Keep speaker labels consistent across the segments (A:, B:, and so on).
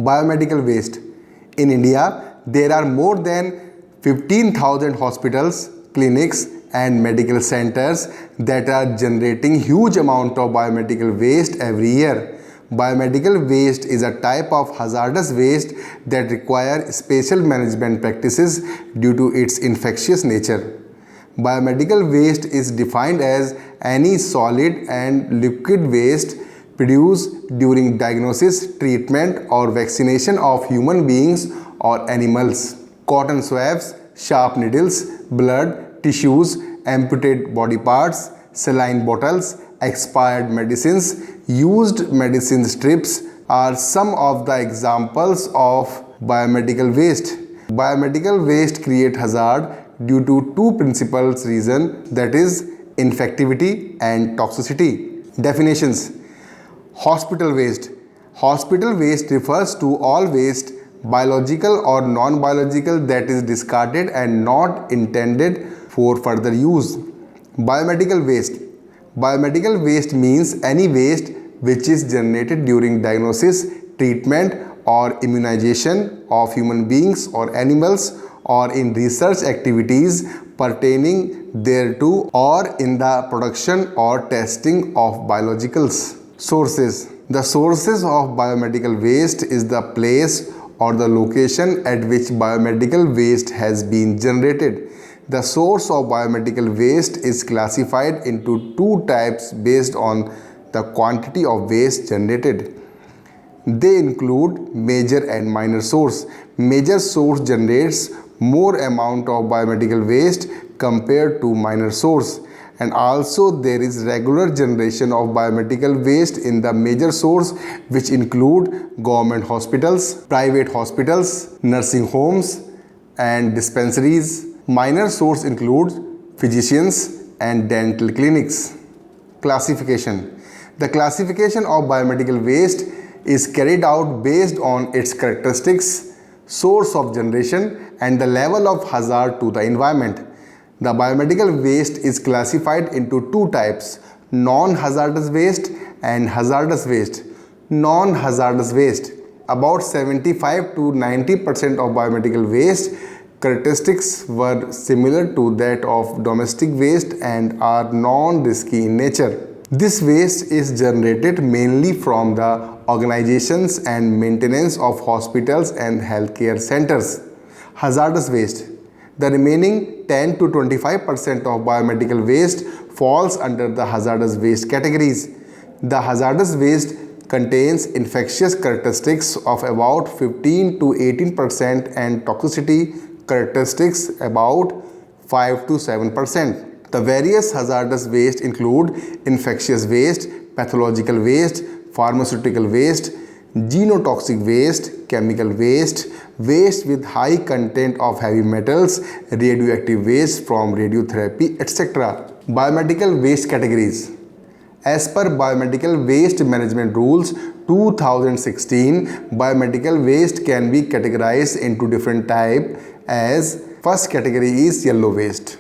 A: Biomedical waste. In India, there are more than 15,000 hospitals, clinics, and medical centers that are generating huge amount of biomedical waste every year. Biomedical waste is a type of hazardous waste that require special management practices due to its infectious nature. Biomedical waste is defined as any solid and liquid waste produced during diagnosis, treatment, or vaccination of human beings or animals. Cotton swabs, sharp needles, blood, tissues, amputated body parts, saline bottles, expired medicines, used medicine strips are some of the examples of biomedical waste. Biomedical waste create hazard due to two principal reasons, that is infectivity and toxicity. Definitions. Hospital waste. Hospital waste refers to all waste, biological or non-biological, that is discarded and not intended for further use. Biomedical waste. Biomedical waste means any waste which is generated during diagnosis, treatment, or immunization of human beings or animals, or in research activities pertaining thereto, or in the production or testing of biologicals. Sources. The sources of biomedical waste is the place or the location at which biomedical waste has been generated. The source of biomedical waste is classified into two types based on the quantity of waste generated. They include major and minor source. Major source generates more amount of biomedical waste compared to minor source, and also there is regular generation of biomedical waste in the major source, which include government hospitals, private hospitals, nursing homes, and dispensaries. Minor source includes physicians and dental clinics. Classification. The classification of biomedical waste is carried out based on its characteristics, source of generation, and the level of hazard to the environment. The biomedical waste is classified into two types: non-hazardous waste and hazardous waste. Non-hazardous waste. About 75 to 90% of biomedical waste characteristics were similar to that of domestic waste and are non-risky in nature. This waste is generated mainly from the organizations and maintenance of hospitals and healthcare centers. Hazardous waste. The remaining 10 to 25% of biomedical waste falls under the hazardous waste categories. The hazardous waste contains infectious characteristics of about 15 to 18% and toxicity characteristics about 5 to 7%. The various hazardous waste include infectious waste, pathological waste, pharmaceutical waste, genotoxic waste, chemical waste, waste with high content of heavy metals, radioactive waste from radiotherapy, etc. Biomedical waste categories. As per Biomedical Waste Management Rules 2016, biomedical waste can be categorized into different types as first category is yellow waste.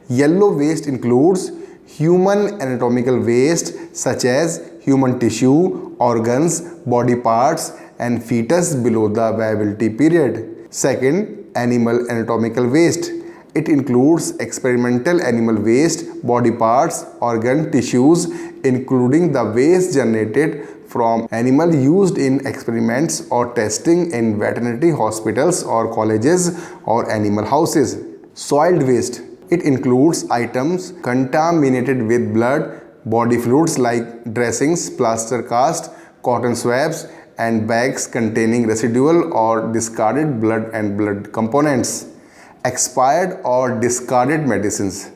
A: Yellow waste includes human anatomical waste such as human tissue, organs, body parts, and fetus below the viability period. Second, animal anatomical waste. It includes experimental animal waste, body parts, organ, tissues, including the waste generated from animal used in experiments or testing in veterinary hospitals or colleges or animal houses. Soiled waste. It includes items contaminated with blood, body fluids like dressings, plaster cast, cotton swabs, and bags containing residual or discarded blood and blood components. Expired or discarded medicines.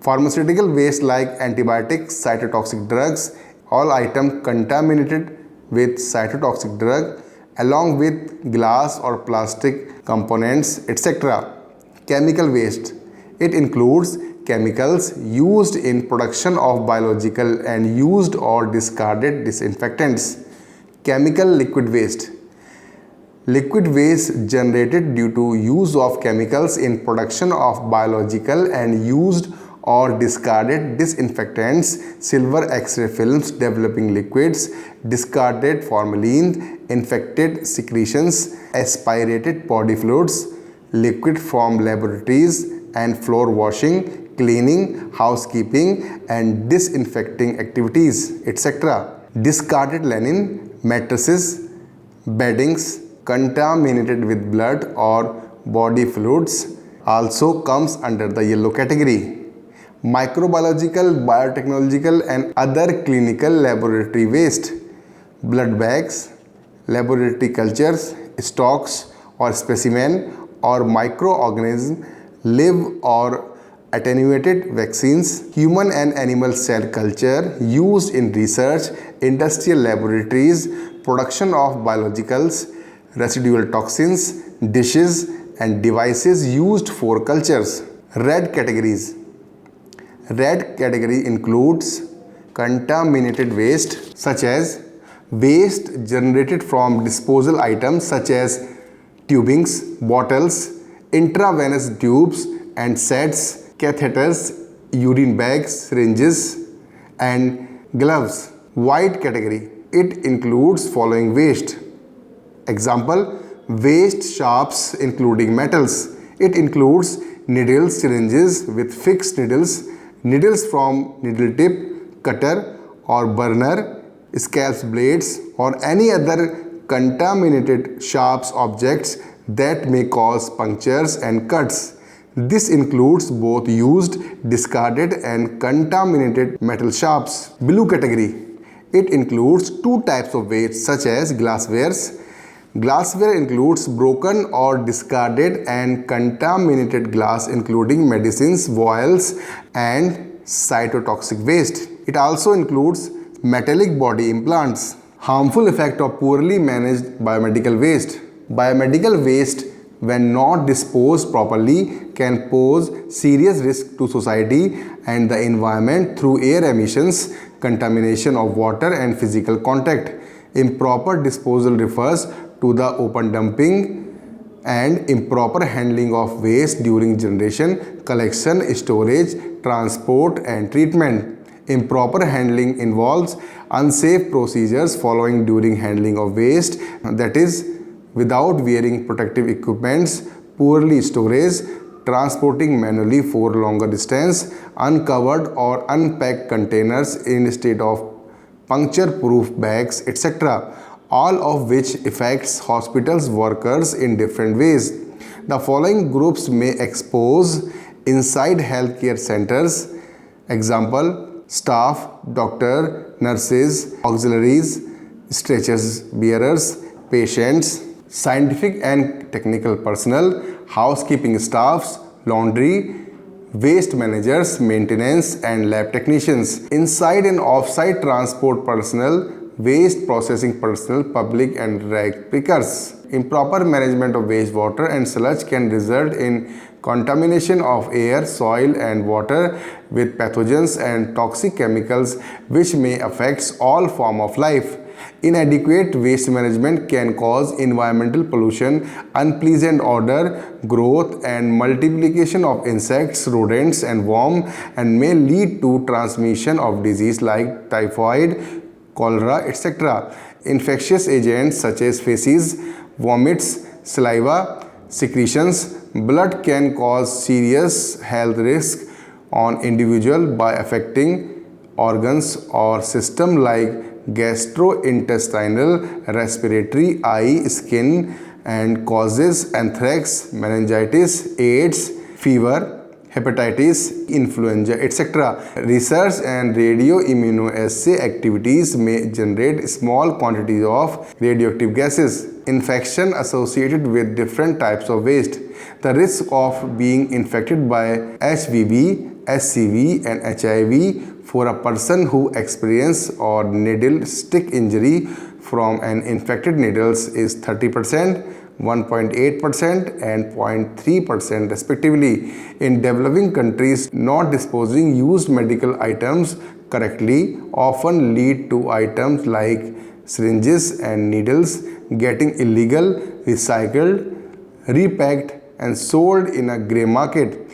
A: Pharmaceutical waste like antibiotics, cytotoxic drugs, all items contaminated with cytotoxic drug along with glass or plastic components, etc. Chemical waste. It includes chemicals used in production of biological and used or discarded disinfectants. Chemical liquid waste. Liquid waste generated due to use of chemicals in production of biological and used or discarded disinfectants, silver X-ray films, developing liquids, discarded formalin, infected secretions, aspirated body fluids, liquid from laboratories, and floor washing, cleaning, housekeeping, and disinfecting activities, etc. Discarded linen, mattresses, beddings contaminated with blood or body fluids also comes under the yellow category. Microbiological, biotechnological, and other clinical laboratory waste, blood bags, laboratory cultures, stocks or specimen or microorganisms, live or attenuated vaccines, human and animal cell culture used in research, industrial laboratories, production of biologicals, residual toxins, dishes, and devices used for cultures. Red categories. Red category includes contaminated waste such as waste generated from disposal items such as tubings, bottles, intravenous tubes and sets, catheters, urine bags, syringes, and gloves. White category. It includes following waste. Example, waste sharps including metals. It includes needles, syringes with fixed needles, needles from needle tip, cutter or burner, scalpel blades or any other contaminated sharp objects that may cause punctures and cuts. This includes both used, discarded and contaminated metal sharps. Blue category. It includes two types of waste such as glasswares. Glassware includes broken or discarded and contaminated glass including medicines, vials and cytotoxic waste. It also includes metallic body implants. Harmful effect of poorly managed biomedical waste. Biomedical waste, when not disposed properly, can pose serious risk to society and the environment through air emissions, contamination of water and physical contact. Improper disposal refers to the open dumping and improper handling of waste during generation, collection, storage, transport and treatment. Improper handling involves unsafe procedures following during handling of waste, that is, without wearing protective equipments, poorly storage, transporting manually for longer distance, uncovered or unpacked containers instead of puncture-proof bags, etc., all of which affects hospitals workers in different ways. The following groups may expose inside healthcare centers. Example, staff, doctor, nurses, auxiliaries, stretchers bearers, patients, scientific and technical personnel, housekeeping staffs, laundry, waste managers, maintenance and lab technicians, inside and offsite transport personnel, waste processing personnel, public and rag pickers. Improper management of wastewater and sludge can result in contamination of air, soil and water with pathogens and toxic chemicals which may affect all forms of life. Inadequate waste management can cause environmental pollution, unpleasant odor, growth and multiplication of insects, rodents and worms, and may lead to transmission of disease like typhoid, cholera, etc. Infectious agents such as feces, vomits, saliva, secretions, blood can cause serious health risk on individual by affecting organs or system like gastrointestinal, respiratory, eye, skin, and causes anthrax, meningitis, AIDS, fever, hepatitis, influenza, etc. Research and radioimmunoassay activities may generate small quantities of radioactive gases. Infection associated with different types of waste. The risk of being infected by HVB, SCV, and HIV for a person who experiences or needle stick injury from an infected needles is 30%, 1.8% and 0.3% respectively. In developing countries, not disposing used medical items correctly often lead to items like syringes and needles getting illegal, recycled, repacked and sold in a grey market.